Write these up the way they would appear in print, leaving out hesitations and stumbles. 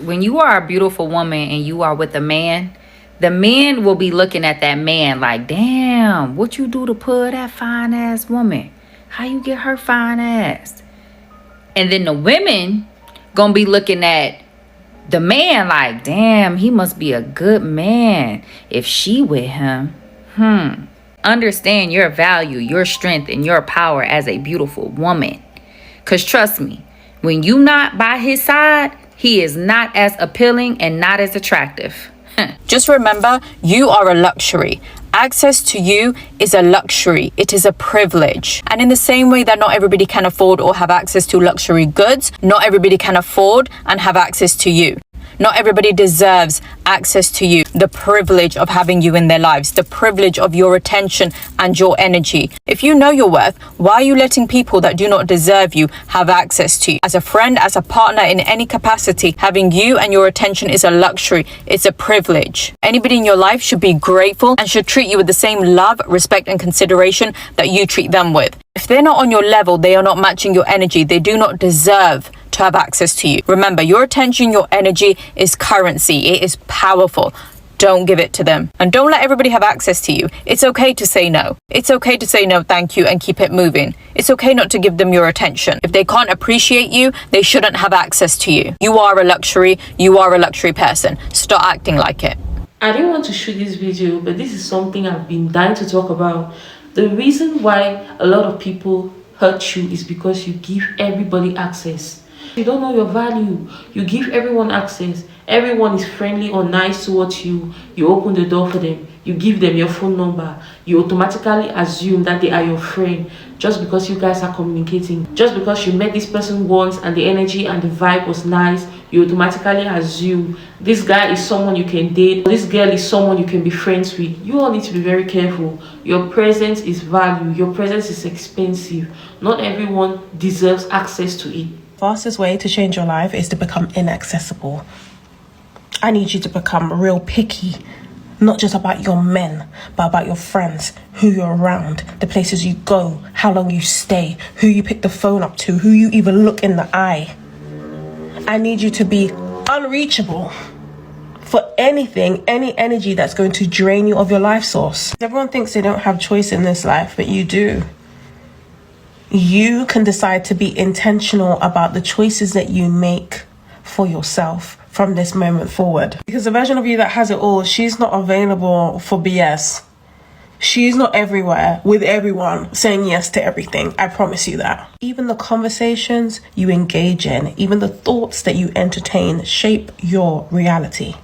When you are a beautiful woman and you are with a man, the men will be looking at that man like, damn, what you do to pull that fine ass woman? How you get her fine ass? And then the women gonna be looking at the man like, damn, he must be a good man if she with him. Understand your value, your strength, and your power as a beautiful woman. Because trust me, when you not by his side, he is not as appealing and not as attractive. Just remember, you are a luxury. Access to you is a luxury. It is a privilege. And in the same way that not everybody can afford or have access to luxury goods, not everybody can afford and have access to you. Not everybody deserves access to you, the privilege of having you in their lives, the privilege of your attention and your energy. If you know your worth, why are you letting people that do not deserve you have access to you? As a friend, as a partner, in any capacity, having you and your attention is a luxury. It's a privilege. Anybody in your life should be grateful and should treat you with the same love, respect, and consideration that you treat them with. If they're not on your level, they are not matching your energy. They do not deserve to have access to you. Remember, your attention, your energy is currency. It is powerful. Don't give it to them. And don't let everybody have access to you. It's okay to say no. It's okay to say no, thank you, and keep it moving. It's okay not to give them your attention. If they can't appreciate you, they shouldn't have access to you. You are a luxury. You are a luxury person. Start acting like it. I didn't want to shoot this video, but this is something I've been dying to talk about. The reason why a lot of people hurt you is because you give everybody access. You don't know your value. You give everyone access. Everyone is friendly or nice towards you. You open the door for them. You give them your phone number. You automatically assume that they are your friend just because you guys are communicating. Just because you met this person once and the energy and the vibe was nice, you automatically assume this guy is someone you can date, this girl is someone you can be friends with. You all need to be very careful. Your presence is value. Your presence is expensive. Not everyone deserves access to it. Fastest way to change your life is to become inaccessible. I need you to become real picky, not just about your men, but about your friends, who you're around, the places you go, how long you stay, who you pick the phone up to, who you even look in the eye. I need you to be unreachable for anything, any energy that's going to drain you of your life source. Everyone thinks they don't have choice in this life, but you do. You can decide to be intentional about the choices that you make for yourself from this moment forward. Because the version of you that has it all, she's not available for BS. She's not everywhere with everyone saying yes to everything. I promise you that. Even the conversations you engage in, even the thoughts that you entertain shape your reality.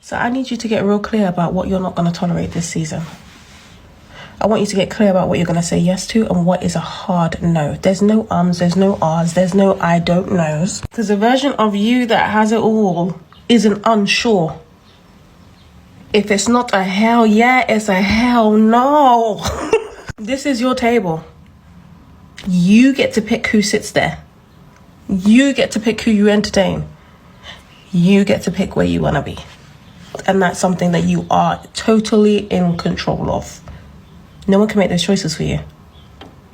So I need you to get real clear about what you're not going to tolerate this season. I want you to get clear about what you're going to say yes to and what is a hard no. There's no ums, there's no ahs, there's no I don't knows. Because the version of you that has it all isn't unsure. If it's not a hell yeah, it's a hell no. This is your table. You get to pick who sits there. You get to pick who you entertain. You get to pick where you want to be. And that's something that you are totally in control of. No one can make those choices for you.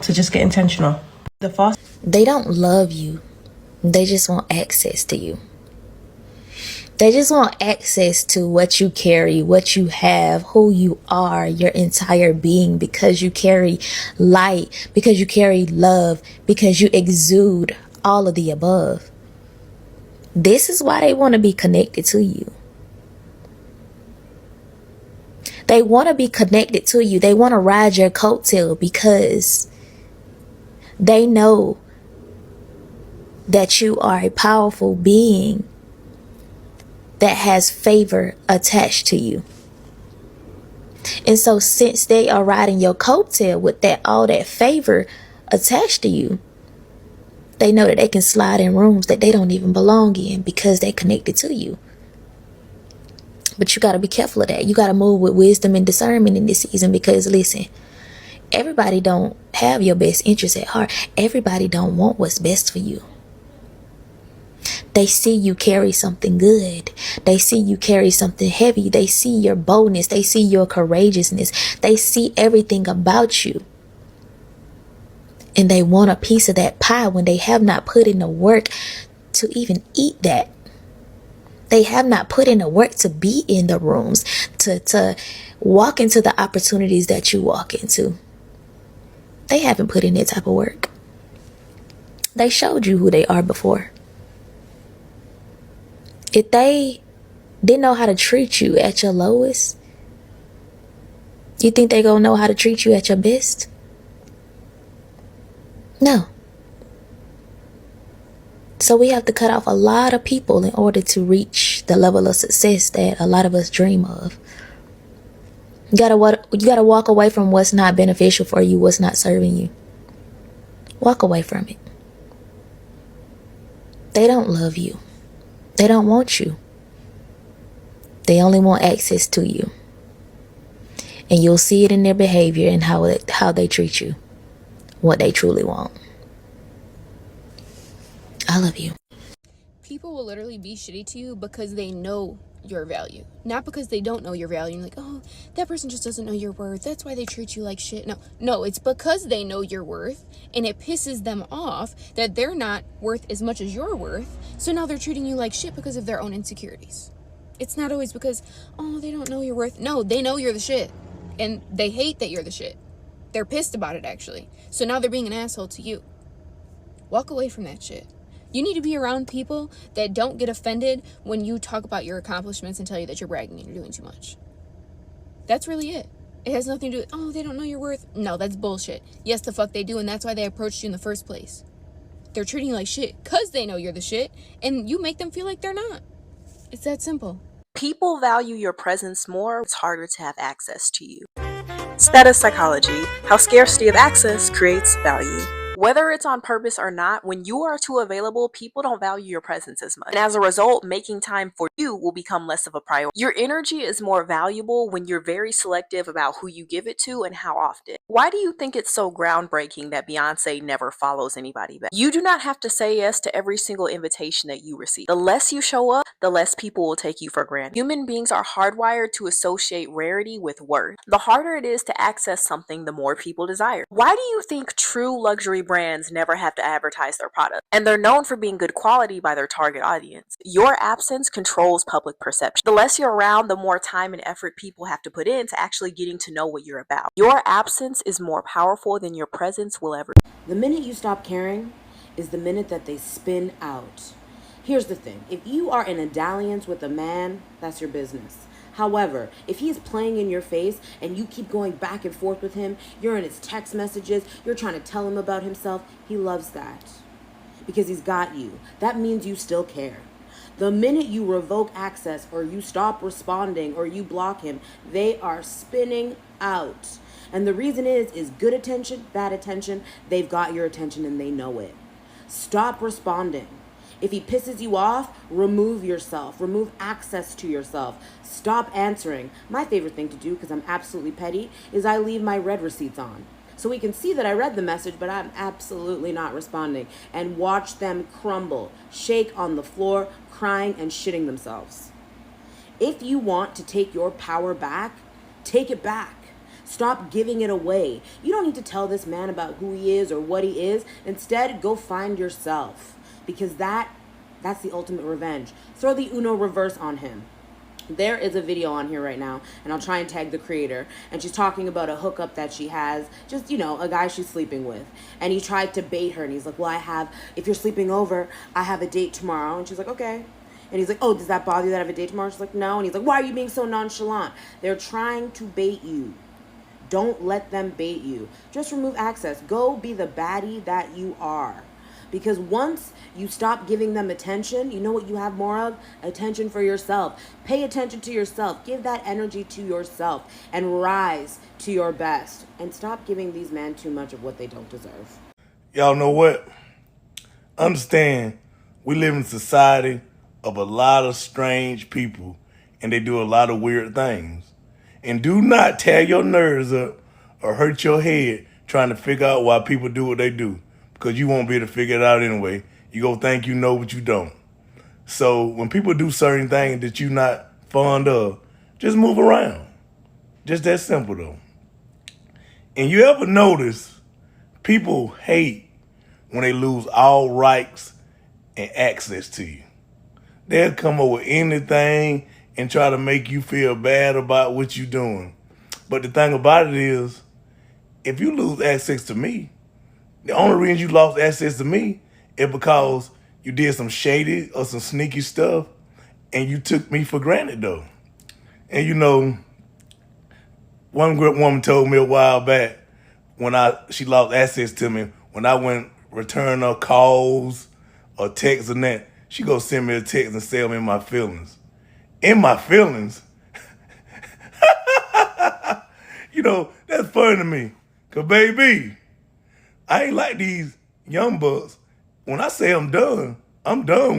So just get intentional. They don't love you. They just want access to you. They just want access to what you carry, what you have, who you are, your entire being, because you carry light, because you carry love, because you exude all of the above. This is why they want to be connected to you. They want to be connected to you. They want to ride your coattail because they know that you are a powerful being that has favor attached to you. And so since they are riding your coattail with all that favor attached to you, they know that they can slide in rooms that they don't even belong in because they're connected to you. But you got to be careful of that. You got to move with wisdom and discernment in this season because, listen, everybody don't have your best interests at heart. Everybody don't want what's best for you. They see you carry something good. They see you carry something heavy. They see your boldness. They see your courageousness. They see everything about you. And they want a piece of that pie when they have not put in the work to even eat that. They have not put in the work to be in the rooms, to walk into the opportunities that you walk into. They haven't put in that type of work. They showed you who they are before. If they didn't know how to treat you at your lowest, you think they gonna know how to treat you at your best? No. So we have to cut off a lot of people in order to reach the level of success that a lot of us dream of. You gotta walk away from what's not beneficial for you, what's not serving you. Walk away from it. They don't love you. They don't want you. They only want access to you. And you'll see it in their behavior and how they treat you, what they truly want. I love you. People will literally be shitty to you because they know your value, not because they don't know your value. And like, oh, that person just doesn't know your worth, that's why they treat you like shit. No, it's because they know your worth, and it pisses them off that they're not worth as much as you're worth, so now they're treating you like shit because of their own insecurities. It's not always because, oh, they don't know your worth. No, they know you're the shit, and they hate that you're the shit. They're pissed about it, actually. So now they're being an asshole to you. Walk away from that shit. You need to be around people that don't get offended when you talk about your accomplishments and tell you that you're bragging and you're doing too much. That's really it. It has nothing to do with, oh, they don't know your worth. No, that's bullshit. Yes, the fuck they do, and that's why they approached you in the first place. They're treating you like shit because they know you're the shit, and you make them feel like they're not. It's that simple. People value your presence more. It's harder to have access to you. Status psychology, how scarcity of access creates value. Whether it's on purpose or not, when you are too available, people don't value your presence as much. And as a result, making time for you will become less of a priority. Your energy is more valuable when you're very selective about who you give it to and how often. Why do you think it's so groundbreaking that Beyonce never follows anybody back? You do not have to say yes to every single invitation that you receive. The less you show up, the less people will take you for granted. Human beings are hardwired to associate rarity with worth. The harder it is to access something, the more people desire. Why do you think true luxury brands never have to advertise their product? And they're known for being good quality by their target audience. Your absence controls public perception. The less you're around, the more time and effort people have to put into actually getting to know what you're about. Your absence is more powerful than your presence will ever be. The minute you stop caring is the minute that they spin out. Here's the thing. If you are in a dalliance with a man, that's your business. However, if he is playing in your face and you keep going back and forth with him, you're in his text messages, you're trying to tell him about himself, he loves that because he's got you. That means you still care. The minute you revoke access or you stop responding or you block him, they are spinning out. And the reason is good attention, bad attention, they've got your attention and they know it. Stop responding. If he pisses you off, remove yourself. Remove access to yourself. Stop answering. My favorite thing to do, because I'm absolutely petty, is I leave my read receipts on. So we can see that I read the message, but I'm absolutely not responding. And watch them crumble, shake on the floor, crying and shitting themselves. If you want to take your power back, take it back. Stop giving it away. You don't need to tell this man about who he is or what he is. Instead, go find yourself. Because that's the ultimate revenge. Throw the Uno reverse on him. There is a video on here right now, and I'll try and tag the creator, and she's talking about a hookup that she has, just, a guy she's sleeping with. And he tried to bait her, and he's like, well, if you're sleeping over, I have a date tomorrow. And she's like, okay. And he's like, oh, does that bother you that I have a date tomorrow? She's like, no. And he's like, why are you being so nonchalant? They're trying to bait you. Don't let them bait you. Just remove access. Go be the baddie that you are. Because once you stop giving them attention, you know what you have more of? Attention for yourself. Pay attention to yourself. Give that energy to yourself and rise to your best. And stop giving these men too much of what they don't deserve. Y'all know what? Understand, we live in a society of a lot of strange people, and they do a lot of weird things. And do not tear your nerves up or hurt your head trying to figure out why people do what they do. Because you won't be able to figure it out anyway. You go think you know, but you don't. So when people do certain things that you're not fond of, just move around. Just that simple, though. And you ever notice people hate when they lose all rights and access to you? They'll come up with anything and try to make you feel bad about what you're doing. But the thing about it is, if you lose access to me, the only reason you lost access to me is because you did some shady or some sneaky stuff and you took me for granted though. And you know, one great woman told me a while back when she lost access to me, when I went return her calls or texts and that, she go send me a text and say I'm in my feelings. In my feelings? You know, that's funny to me. Cause baby, I ain't like these young bucks. When I say I'm done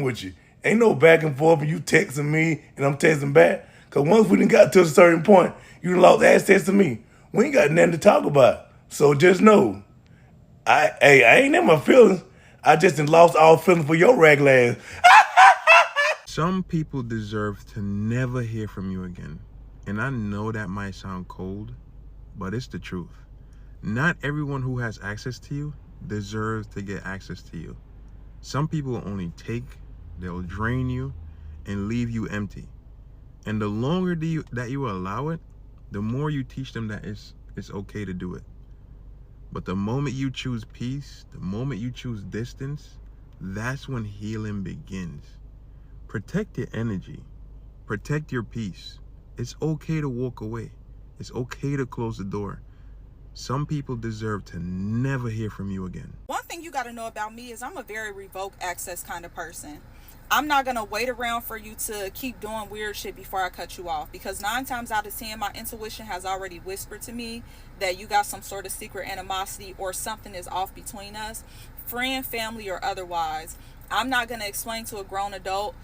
with you. Ain't no back and forth and you texting me and I'm texting back. Cause once we done got to a certain point, you done lost access to me. We ain't got nothing to talk about. So just know, I ain't in my feelings. I just done lost all feelings for your regular ass. Some people deserve to never hear from you again. And I know that might sound cold, but it's the truth. Not everyone who has access to you deserves to get access to you. Some people will only take, they'll drain you, and leave you empty. And the longer that you allow it, the more you teach them that it's okay to do it. But the moment you choose peace, the moment you choose distance, that's when healing begins. Protect your energy. Protect your peace. It's okay to walk away. It's okay to close the door. Some people deserve to never hear from you again. One thing you got to know about me is I'm a very revoke access kind of person. I'm not going to wait around for you to keep doing weird shit before I cut you off, because 9 times out of 10, my intuition has already whispered to me that you got some sort of secret animosity or something is off between us, friend, family, or otherwise. I'm not going to explain to a grown adult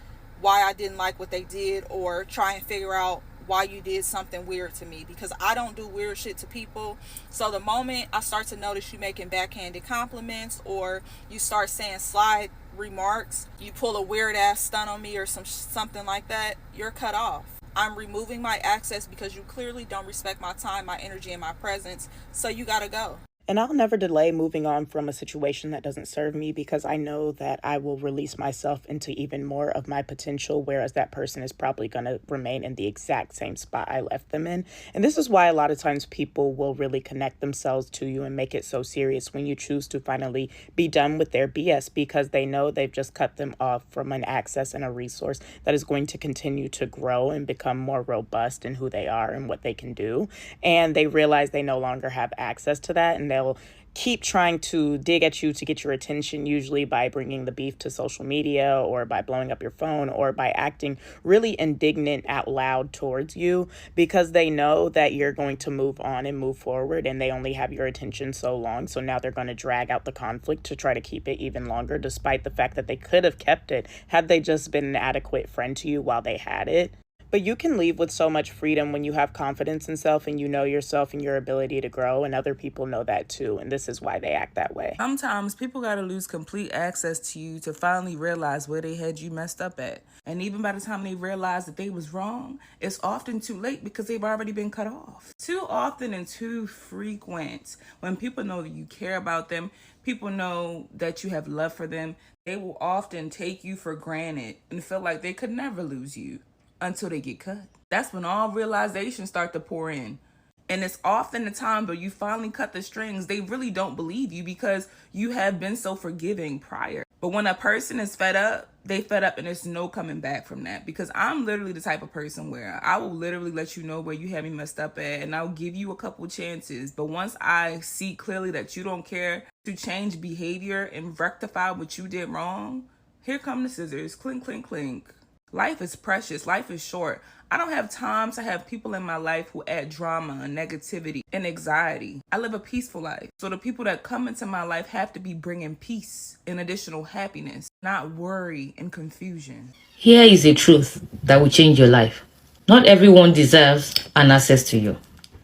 why I didn't like what they did or try and figure out why you did something weird to me, because I don't do weird shit to people. So the moment I start to notice you making backhanded compliments or you start saying slide remarks, you pull a weird ass stunt on me or something like that, you're cut off. I'm removing my access because you clearly don't respect my time, my energy, and my presence. So you gotta go. And I'll never delay moving on from a situation that doesn't serve me, because I know that I will release myself into even more of my potential, whereas that person is probably going to remain in the exact same spot I left them in. And this is why a lot of times people will really connect themselves to you and make it so serious when you choose to finally be done with their BS, because they know they've just cut them off from an access and a resource that is going to continue to grow and become more robust in who they are and what they can do. And they realize they no longer have access to that, and they'll keep trying to dig at you to get your attention, usually by bringing the beef to social media or by blowing up your phone or by acting really indignant out loud towards you, because they know that you're going to move on and move forward, and they only have your attention so long. So now they're going to drag out the conflict to try to keep it even longer, despite the fact that they could have kept it had they just been an adequate friend to you while they had it. But you can leave with so much freedom when you have confidence in self and you know yourself and your ability to grow, and other people know that too, and this is why they act that way. Sometimes people gotta lose complete access to you to finally realize where they had you messed up at. And even by the time they realize that they was wrong, it's often too late because they've already been cut off. Too often and too frequent, when people know that you care about them, people know that you have love for them, they will often take you for granted and feel like they could never lose you until they get cut. That's when all realizations start to pour in. And it's often the time where you finally cut the strings, they really don't believe you because you have been so forgiving prior. But when a person is fed up, they fed up, and there's no coming back from that. Because I'm literally the type of person where I will literally let you know where you have me messed up at, and I'll give you a couple chances. But once I see clearly that you don't care to change behavior and rectify what you did wrong, here come the scissors, clink, clink, clink. Life is precious. Life is short. I don't have time to have people in my life who add drama and negativity and anxiety. I live a peaceful life. So the people that come into my life have to be bringing peace and additional happiness, not worry and confusion. Here is a truth that will change your life. Not everyone deserves an access to you.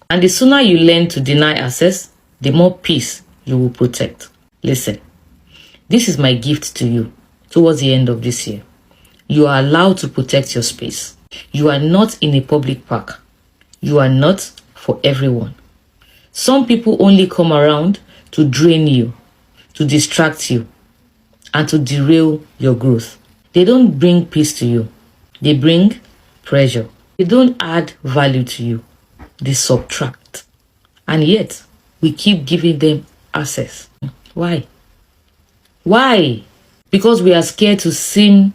And the sooner you learn to deny access, the more peace you will protect. Listen, this is my gift to you towards the end of this year. You are allowed to protect your space. You are not in a public park. You are not for everyone. Some people only come around to drain you, to distract you, and to derail your growth. They don't bring peace to you. They bring pressure. They don't add value to you. They subtract. And yet, we keep giving them access. Why? Why? Because we are scared to seem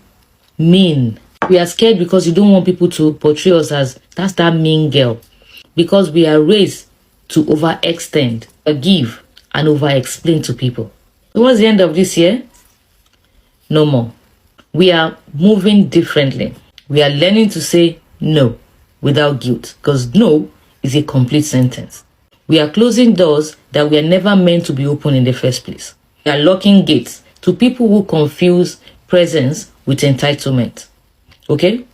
mean. We are scared because you don't want people to portray us as that's that mean girl. Because we are raised to overextend, give, and over-explain to people. Towards the end of this year, no more. We are moving differently. We are learning to say no without guilt, because no is a complete sentence. We are closing doors that were never meant to be open in the first place. We are locking gates to people who confuse presence with entitlement. Okay?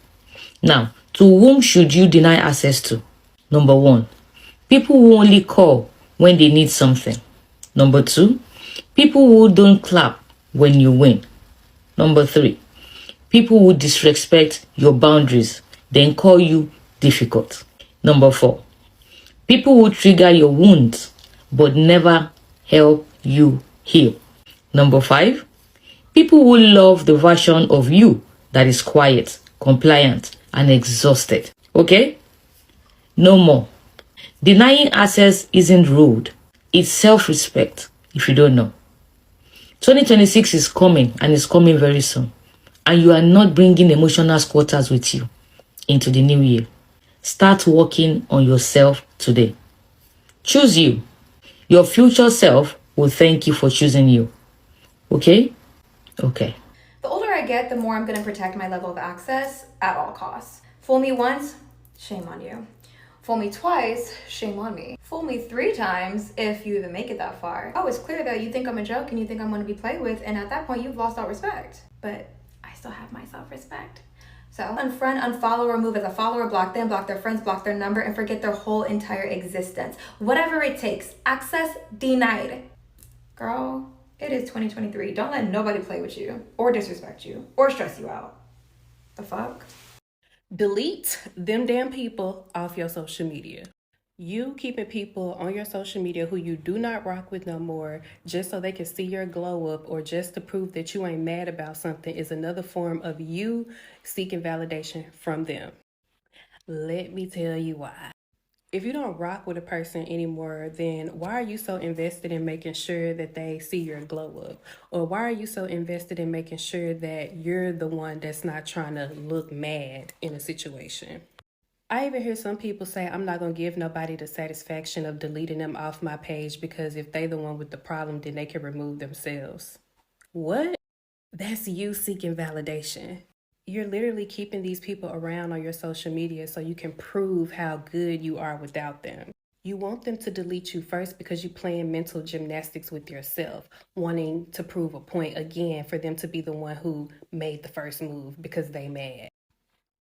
Now, to whom should you deny access to? Number 1, people who only call when they need something. Number 2, people who don't clap when you win. Number 3, people who disrespect your boundaries, then call you difficult. Number 4, people who trigger your wounds, but never help you heal. Number 5, people who love the version of you that is quiet, compliant, and exhausted. Okay? No more. Denying access isn't rude. It's self-respect, if you don't know. 2026 is coming, and it's coming very soon. And you are not bringing emotional squatters with you into the new year. Start working on yourself today. Choose you. Your future self will thank you for choosing you. Okay? Okay. The older I get, the more I'm going to protect my level of access at all costs. Fool me once, shame on you. Fool me twice, shame on me. Fool me 3 times if you even make it that far. Oh, it's clear that you think I'm a joke and you think I'm going to be played with, and at that point you've lost all respect. But I still have my self-respect. So unfriend, unfollow, remove as a follower, block them, block their friends, block their number, and forget their whole entire existence. Whatever it takes. Access denied. Girl, it is 2023. Don't let nobody play with you or disrespect you or stress you out. The fuck? Delete them damn people off your social media. You keeping people on your social media who you do not rock with no more just so they can see your glow up or just to prove that you ain't mad about something is another form of you seeking validation from them. Let me tell you why. If you don't rock with a person anymore, then why are you so invested in making sure that they see your glow up? Or why are you so invested in making sure that you're the one that's not trying to look mad in a situation? I even hear some people say, I'm not going to give nobody the satisfaction of deleting them off my page because if they the one with the problem, then they can remove themselves. What? That's you seeking validation. You're literally keeping these people around on your social media so you can prove how good you are without them. You want them to delete you first because you're playing mental gymnastics with yourself, wanting to prove a point again for them to be the one who made the first move because they mad.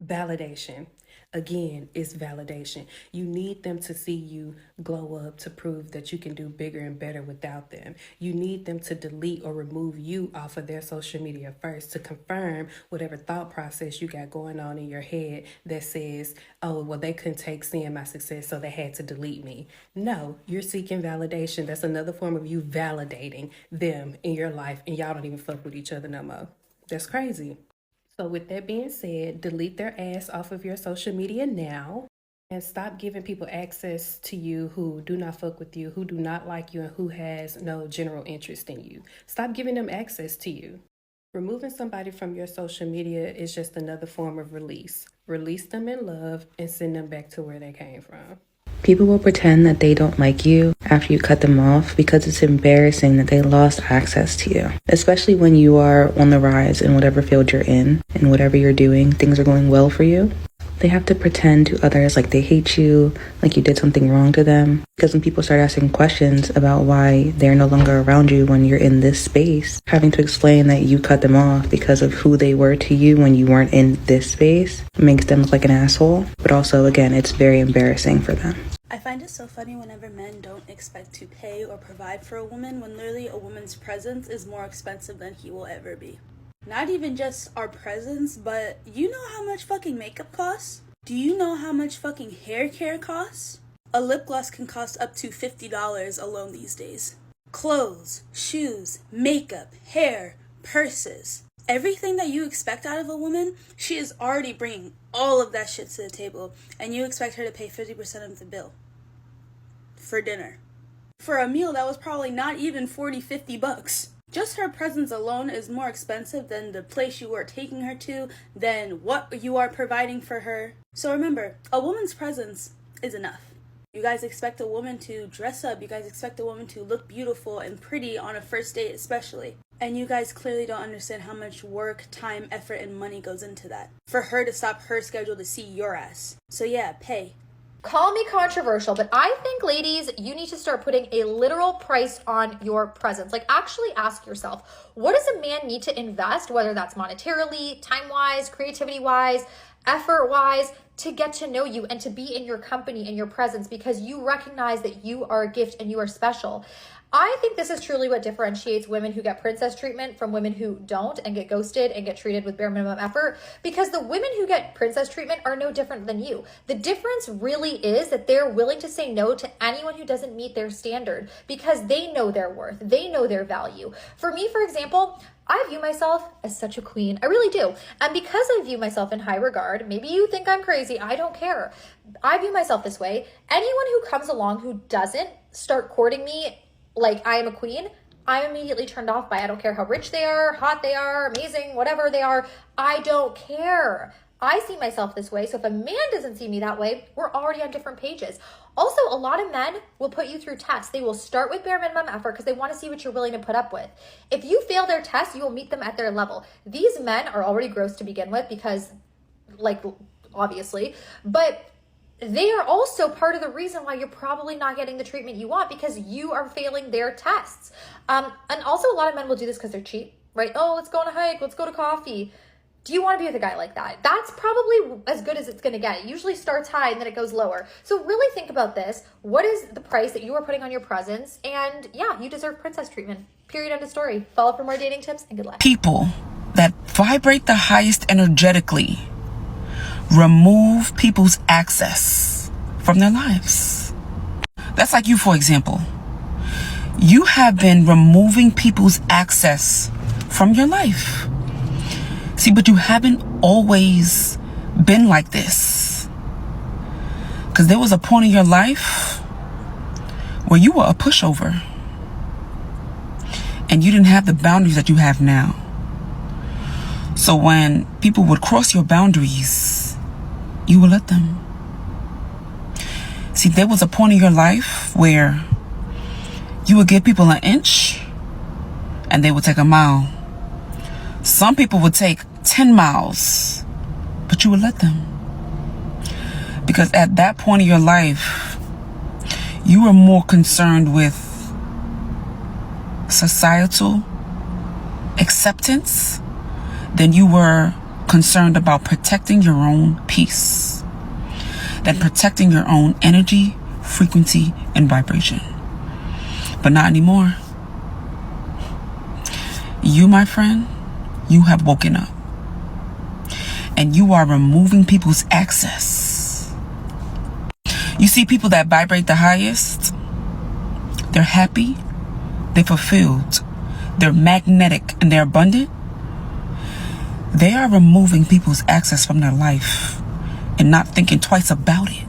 Validation. Again, it's validation. You need them to see you glow up to prove that you can do bigger and better without them. You need them to delete or remove you off of their social media first to confirm whatever thought process you got going on in your head that says, oh, well, they couldn't take seeing my success, so they had to delete me. No, you're seeking validation. That's another form of you validating them in your life, and y'all don't even fuck with each other no more. That's crazy. So with that being said, delete their ass off of your social media now and stop giving people access to you who do not fuck with you, who do not like you, and who has no general interest in you. Stop giving them access to you. Removing somebody from your social media is just another form of release. Release them in love and send them back to where they came from. People will pretend that they don't like you after you cut them off because it's embarrassing that they lost access to you. Especially when you are on the rise in whatever field you're in and whatever you're doing, things are going well for you. They have to pretend to others like they hate you, like you did something wrong to them. Because when people start asking questions about why they're no longer around you when you're in this space, having to explain that you cut them off because of who they were to you when you weren't in this space makes them look like an asshole. But also, again, it's very embarrassing for them. I find it so funny whenever men don't expect to pay or provide for a woman when literally a woman's presence is more expensive than he will ever be. Not even just our presence, but you know how much fucking makeup costs? Do you know how much fucking hair care costs? A lip gloss can cost up to $50 alone these days. Clothes, shoes, makeup, hair, purses. Everything that you expect out of a woman, she is already bringing all of that shit to the table, and you expect her to pay 50% of the bill for dinner. For a meal that was probably not even 40, 50 bucks. Just her presence alone is more expensive than the place you are taking her to, than what you are providing for her. So remember, a woman's presence is enough. You guys expect a woman to dress up, you guys expect a woman to look beautiful and pretty on a first date especially. And you guys clearly don't understand how much work, time, effort, and money goes into that. For her to stop her schedule to see your ass. So yeah, pay. Call me controversial, but I think, ladies, you need to start putting a literal price on your presence. Like, actually ask yourself, what does a man need to invest, whether that's monetarily, time-wise, creativity-wise, effort-wise, to get to know you and to be in your company and your presence, because you recognize that you are a gift and you are special. I think this is truly what differentiates women who get princess treatment from women who don't and get ghosted and get treated with bare minimum effort, because the women who get princess treatment are no different than you. The difference really is that they're willing to say no to anyone who doesn't meet their standard because they know their worth, they know their value. For me, for example, I view myself as such a queen. I really do. And because I view myself in high regard, maybe you think I'm crazy, I don't care. I view myself this way. Anyone who comes along who doesn't start courting me like I am a queen, I'm immediately turned off by. I don't care how rich they are, hot they are, amazing, whatever they are. I don't care. I see myself this way. So if a man doesn't see me that way, we're already on different pages. Also, a lot of men will put you through tests. They will start with bare minimum effort because they want to see what you're willing to put up with. If you fail their test, you will meet them at their level. These men are already gross to begin with because, like, obviously, but they are also part of the reason why you're probably not getting the treatment you want, because you are failing their tests. And also a lot of men will do this because they're cheap, right? Oh, let's go on a hike. Let's go to coffee. Do you want to be with a guy like that? That's probably as good as it's going to get. It usually starts high and then it goes lower. So really think about this. What is the price that you are putting on your presence? And yeah, you deserve princess treatment. Period. End of story. Follow for more dating tips and good luck. People that vibrate the highest energetically remove people's access from their lives. That's like you, for example. You have been removing people's access from your life. See, but you haven't always been like this. Because there was a point in your life where you were a pushover. And you didn't have the boundaries that you have now. So when people would cross your boundaries, you will let them. See, there was a point in your life where you would give people an inch and they would take a mile. Some people would take 10 miles, but you would let them. Because at that point in your life, you were more concerned with societal acceptance than you were concerned about protecting your own peace, than protecting your own energy, frequency, and vibration. But not anymore. You, my friend, you have woken up. And you are removing people's access. You see, people that vibrate the highest, they're happy, they're fulfilled, they're magnetic, and they're abundant. They are removing people's access from their life and not thinking twice about it.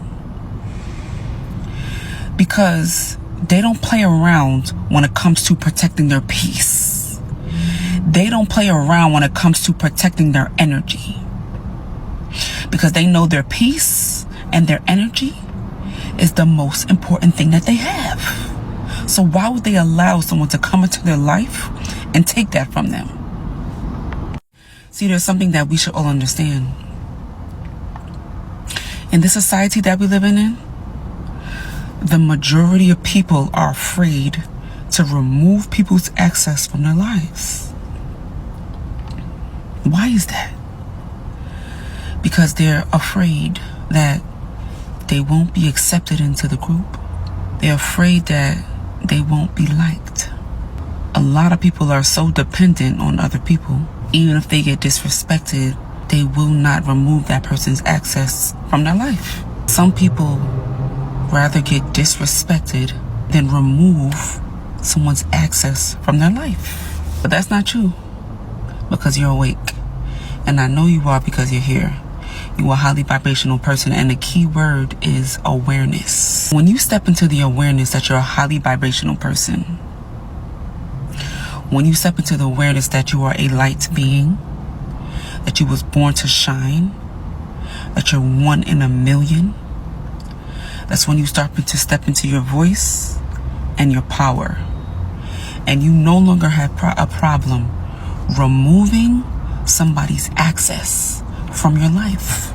Because they don't play around when it comes to protecting their peace. They don't play around when it comes to protecting their energy. Because they know their peace and their energy is the most important thing that they have. So why would they allow someone to come into their life and take that from them? See, there's something that we should all understand. In this society that we live in, the majority of people are afraid to remove people's access from their lives. Why is that? Because they're afraid that they won't be accepted into the group. They're afraid that they won't be liked. A lot of people are so dependent on other people. Even if they get disrespected, they will not remove that person's access from their life. Some people rather get disrespected than remove someone's access from their life. But that's not true. because you're awake. And I know you are because you're here. You are a highly vibrational person, and the key word is awareness. When you step into the awareness that you're a highly vibrational person, when you step into the awareness that you are a light being, that you was born to shine, that you're one in a million, that's when you start to step into your voice and your power. And you no longer have a problem removing somebody's access from your life.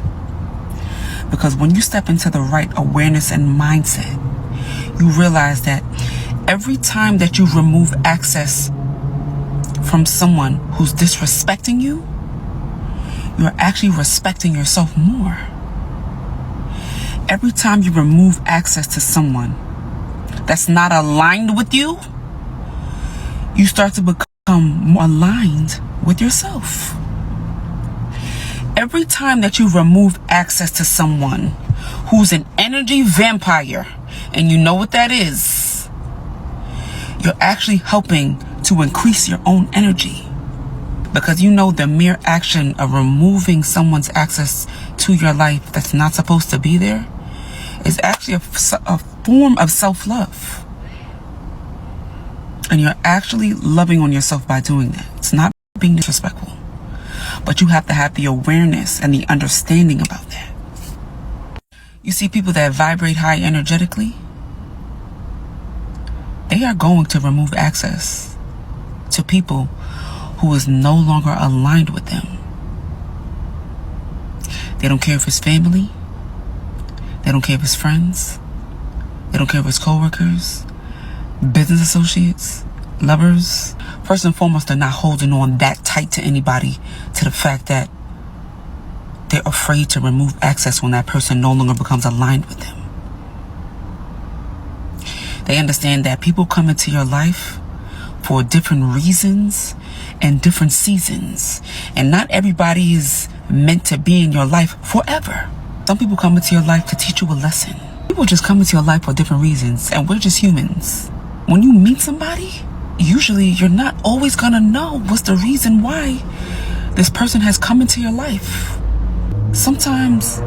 Because when you step into the right awareness and mindset, you realize that every time that you remove access from someone who's disrespecting you, you're actually respecting yourself more. Every time you remove access to someone that's not aligned with you, you start to become more aligned with yourself. Every time that you remove access to someone who's an energy vampire, and you know what that is, you're actually helping to increase your own energy. Because you know the mere action of removing someone's access to your life that's not supposed to be there is actually a form of self-love. And you're actually loving on yourself by doing that. It's not being disrespectful. But you have to have the awareness and the understanding about that. You see people that vibrate high energetically, they are going to remove access to people who is no longer aligned with them. They don't care if it's family. They don't care if it's friends. They don't care if it's co-workers, business associates, lovers. First and foremost, they're not holding on that tight to anybody, to the fact that they're afraid to remove access when that person no longer becomes aligned with them. They understand that people come into your life for different reasons and different seasons. And not everybody is meant to be in your life forever. Some people come into your life to teach you a lesson. People just come into your life for different reasons, and we're just humans. When you meet somebody, usually you're not always gonna know what's the reason why this person has come into your life. Sometimes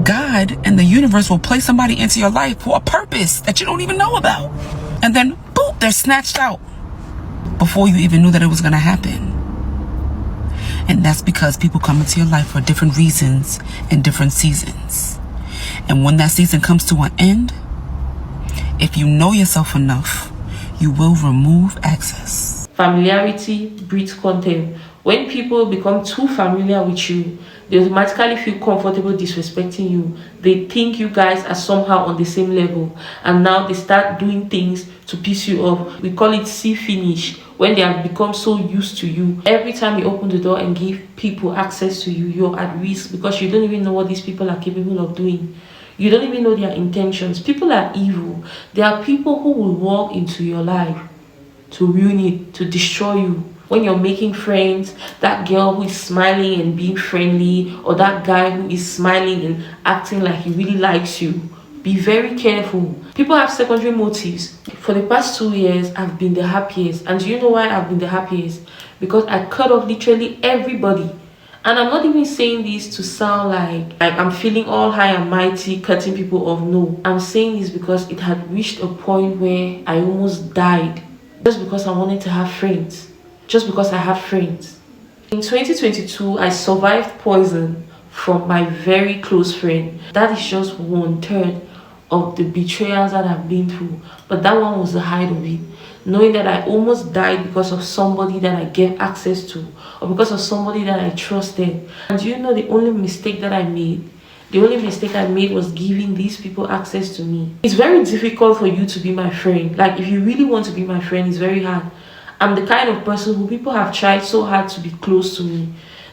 God and the universe will place somebody into your life for a purpose that you don't even know about. And then, boop, they're snatched out before you even knew that it was gonna happen. And that's because people come into your life for different reasons and different seasons. And when that season comes to an end, if you know yourself enough, you will remove access. Familiarity breeds contempt. When people become too familiar with you, they automatically feel comfortable disrespecting you. They think you guys are somehow on the same level, and now they start doing things to piss you off. We call it see finish. When they have become so used to you, every time you open the door and give people access to you, you're at risk, because you don't even know what these people are capable of doing. You don't even know their intentions. People are evil. There are people who will walk into your life to ruin it, to destroy you. When you're making friends, that girl who is smiling and being friendly, or that guy who is smiling and acting like he really likes you, be very careful. People have secondary motives. For the past 2 years, I've been the happiest. And do you know why I've been the happiest? Because I cut off literally everybody. And I'm not even saying this to sound like I'm feeling all high and mighty, cutting people off. No, I'm saying this because it had reached a point where I almost died. Just because I wanted to have friends. Just because I have friends. In 2022, I survived poison from my very close friend. That is just 1/3 of the betrayals that I've been through. But that one was the height of it. Knowing that I almost died because of somebody that I gave access to, or because of somebody that I trusted. And you know the only mistake that I made? The only mistake I made was giving these people access to me. It's very difficult for you to be my friend. Like, if you really want to be my friend, it's very hard. I'm the kind of person who people have tried so hard to be close to me.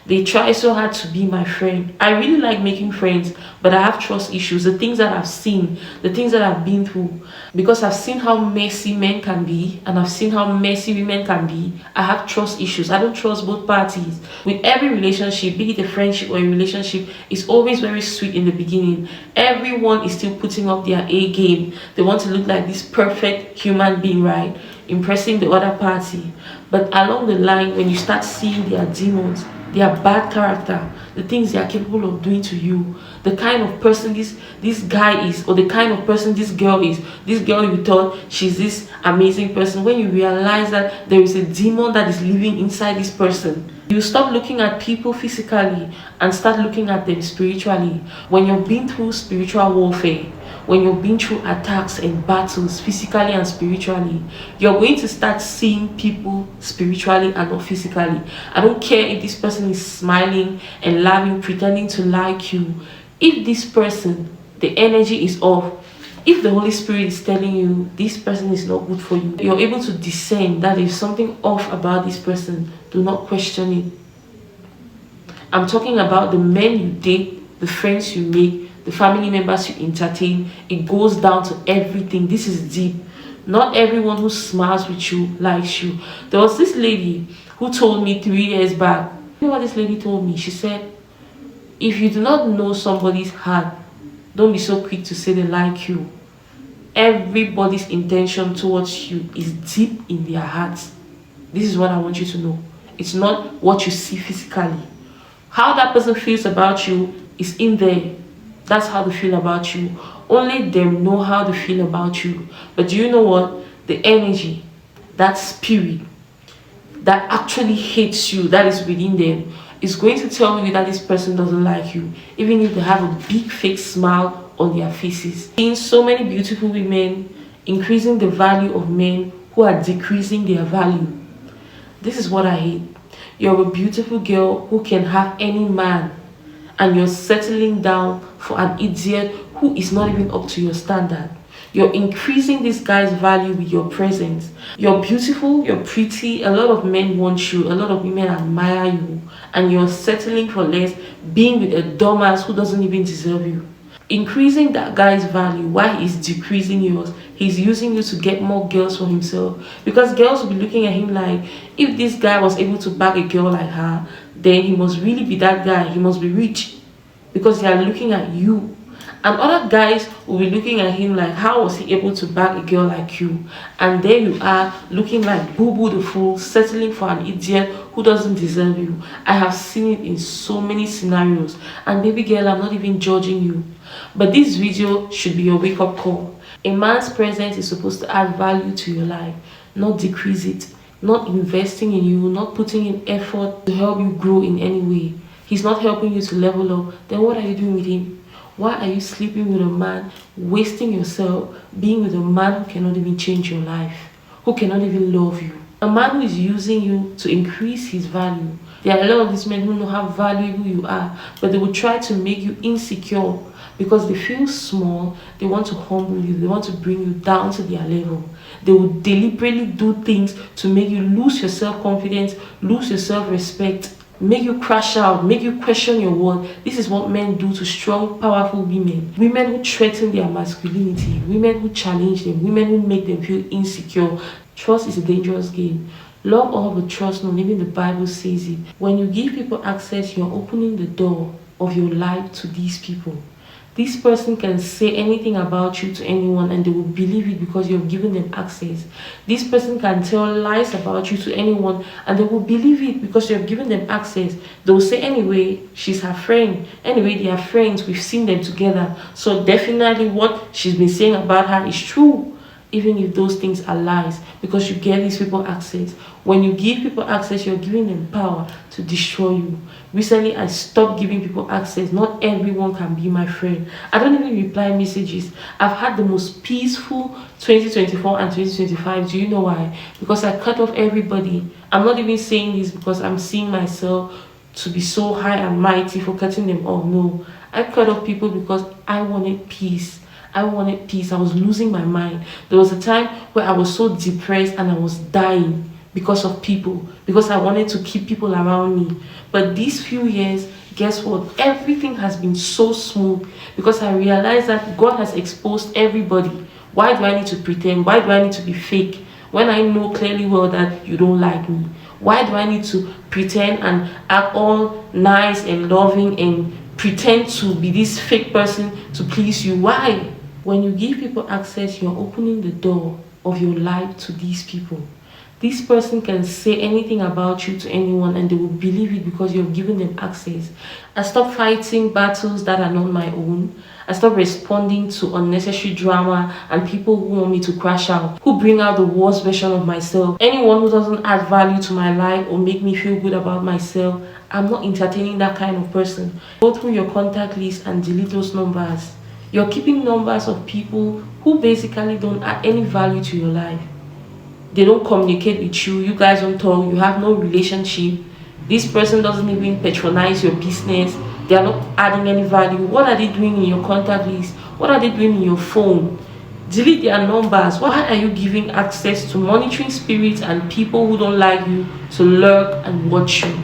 They try so hard to be my friend. I really like making friends, but I have trust issues. The things that I've seen, the things that I've been through, because I've seen how messy men can be and I've seen how messy women can be, I have trust issues. I don't trust both parties. With every relationship, be it a friendship or a relationship, it's always very sweet in the beginning. Everyone is still putting up their A game. They want to look like this perfect human being, right? Impressing the other party. But along the line, when you start seeing their demons, their bad character, the things they are capable of doing to you, the kind of person this guy is, or the kind of person this girl is. This girl, you thought she's this amazing person, when you realize that there is a demon that is living inside this person. You stop looking at people physically and start looking at them spiritually. When you've been through spiritual warfare, when you've been through attacks and battles physically and spiritually, you're going to start seeing people spiritually and not physically. I don't care if this person is smiling and laughing, pretending to like you. If this person, the energy is off, if the Holy Spirit is telling you this person is not good for you, you're able to discern that there's something off about this person. Do not question it. I'm talking about the men you date, the friends you make, the family members you entertain. It goes down to everything. This is deep. Not everyone who smiles with you likes you. There was this lady who told me 3 years back. You know what this lady told me? She said, if you do not know somebody's heart, don't be so quick to say they like you. Everybody's intention towards you is deep in their hearts. This is what I want you to know. It's not what you see physically. How that person feels about you is in there. That's how they feel about you. Only them know how they feel about you. But do you know what? The energy, that spirit that actually hates you, that is within them, is going to tell you that this person doesn't like you, even if they have a big fake smile on their faces. Seeing so many beautiful women increasing the value of men who are decreasing their value. This is what I hate. You're a beautiful girl who can have any man, and you're settling down for an idiot who is not even up to your standard. You're increasing this guy's value with your presence. You're beautiful, you're pretty, a lot of men want you, a lot of women admire you, and you're settling for less, being with a dumbass who doesn't even deserve you. Increasing that guy's value while he's decreasing yours. He's using you to get more girls for himself, because girls will be looking at him like, if this guy was able to bag a girl like her, then he must really be that guy. He must be rich, because they are looking at you. And other guys will be looking at him like, how was he able to bag a girl like you? And there you are, looking like Boo Boo the fool, settling for an idiot who doesn't deserve you. I have seen it in so many scenarios. And baby girl, I'm not even judging you. But this video should be your wake-up call. A man's presence is supposed to add value to your life, not decrease it. Not investing in you, not putting in effort to help you grow in any way. He's not helping you to level up. Then what are you doing with him? Why are you sleeping with a man, wasting yourself, being with a man who cannot even change your life, who cannot even love you? A man who is using you to increase his value. There are a lot of these men who know how valuable you are, but they will try to make you insecure because they feel small. They want to humble you. They want to bring you down to their level. They will deliberately do things to make you lose your self-confidence, lose your self-respect, make you crash out, make you question your worth. This is what men do to strong, powerful women. Women who threaten their masculinity, women who challenge them, women who make them feel insecure. Trust is a dangerous game. Love all but trust none. Even the Bible says it. When you give people access, you're opening the door of your life to these people. This person can say anything about you to anyone and they will believe it because you've given them access. This person can tell lies about you to anyone and they will believe it because you have given them access. They will say, anyway, she's her friend. Anyway, they are friends. We've seen them together. So definitely what she's been saying about her is true. Even if those things are lies, because you give these people access. When you give people access, you're giving them power to destroy you. Recently, I stopped giving people access. Not everyone can be my friend. I don't even reply messages. I've had the most peaceful 2024 and 2025. Do you know why? Because I cut off everybody. I'm not even saying this because I'm seeing myself to be so high and mighty for cutting them off. No, I cut off people because I wanted peace. I wanted peace. I was losing my mind. There was a time where I was so depressed and I was dying because of people, because I wanted to keep people around me. But these few years, guess what? Everything has been so smooth because I realized that God has exposed everybody. Why do I need to pretend? Why do I need to be fake when I know clearly well that you don't like me? Why do I need to pretend and act all nice and loving and pretend to be this fake person to please you? Why? When you give people access, you're opening the door of your life to these people. This person can say anything about you to anyone and they will believe it because you've given them access. I stopped fighting battles that are not my own. I stopped responding to unnecessary drama and people who want me to crash out, who bring out the worst version of myself. Anyone who doesn't add value to my life or make me feel good about myself, I'm not entertaining that kind of person. Go through your contact list and delete those numbers. You're keeping numbers of people who basically don't add any value to your life. They don't communicate with you. You guys don't talk. You have no relationship. This person doesn't even patronize your business. They are not adding any value. What are they doing in your contact list? What are they doing in your phone? Delete their numbers. Why are you giving access to monitoring spirits and people who don't like you to lurk and watch you?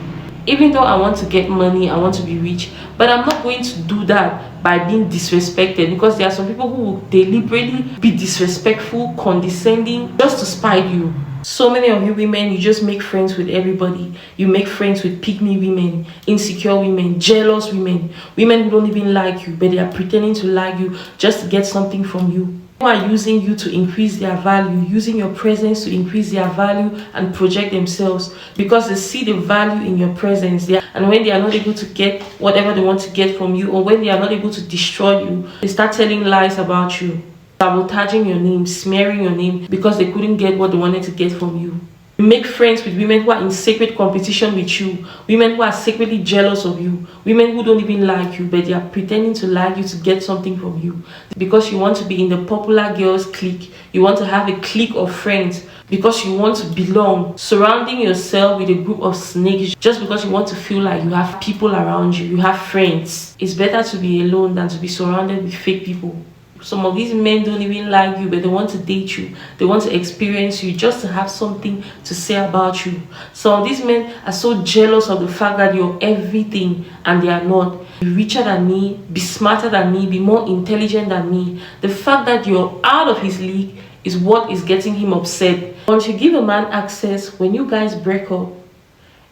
Even though I want to get money, I want to be rich, but I'm not going to do that by being disrespected, because there are some people who will deliberately be disrespectful, condescending, just to spite you. So many of you women, you just make friends with everybody. You make friends with pygmy women, insecure women, jealous women, women who don't even like you, but they are pretending to like you just to get something from you. Who are using you to increase their value, using your presence to increase their value and project themselves, because they see the value in your presence there. And when they are not able to get whatever they want to get from you, or when they are not able to destroy you, they start telling lies about you, sabotaging your name, smearing your name, because they couldn't get what they wanted to get from you. You make friends with women who are in sacred competition with you, women who are secretly jealous of you, women who don't even like you, but they are pretending to like you to get something from you, because you want to be in the popular girls clique. You want to have a clique of friends because you want to belong, surrounding yourself with a group of snakes just because you want to feel like you have people around you, you have friends. It's better to be alone than to be surrounded with fake people. Some of these men don't even like you, but they want to date you. They want to experience you just to have something to say about you. Some of these men are so jealous of the fact that you're everything and they are not. Be richer than me, be smarter than me, be more intelligent than me. The fact that you're out of his league is what is getting him upset. Once you give a man access, when you guys break up,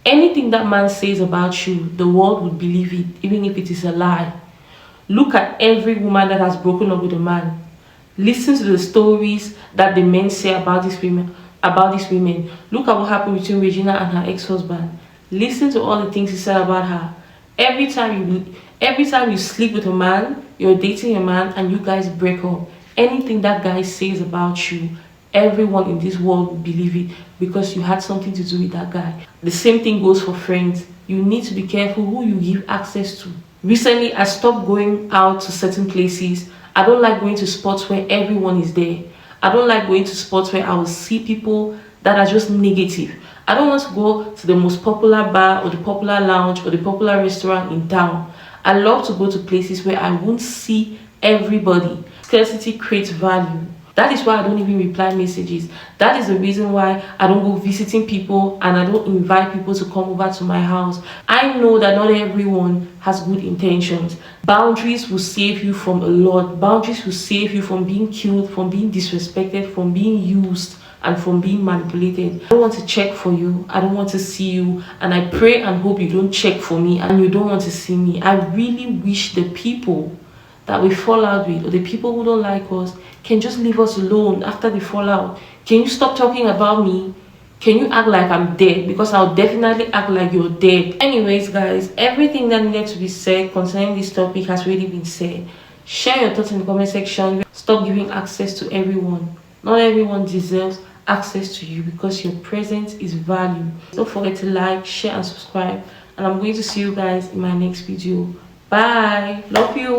anything that man says about you, the world would believe it, even if it is a lie. Look at every woman that has broken up with a man. Listen to the stories that the men say about these women. Look at what happened between Regina and her ex-husband. Listen to all the things he said about her. Every time you sleep with a man, you're dating a man, and you guys break up, anything that guy says about you, everyone in this world will believe it, because you had something to do with that guy. The same thing goes for friends. You need to be careful who you give access to. Recently, I stopped going out to certain places. I don't like going to spots where everyone is there. I don't like going to spots where I will see people that are just negative. I don't want to go to the most popular bar or the popular lounge or the popular restaurant in town. I love to go to places where I won't see everybody. Scarcity creates value. That is why I don't even reply messages. That is the reason why I don't go visiting people and I don't invite people to come over to my house. I know that not everyone has good intentions. Boundaries will save you from a lot. Boundaries will save you from being killed, from being disrespected, from being used, and from being manipulated. I don't want to check for you. I don't want to see you. And I pray and hope you don't check for me and you don't want to see me. I really wish the people that we fall out with, or the people who don't like us, can just leave us alone after the fallout. Can you stop talking about me? Can you act like I'm dead? Because I'll definitely act like you're dead. Anyways, guys, everything that needed to be said concerning this topic has already been said. Share your thoughts in the comment section. Stop giving access to everyone. Not everyone deserves access to you, because your presence is value. Don't forget to like, share, and subscribe. And I'm going to see you guys in my next video. Bye. Love you.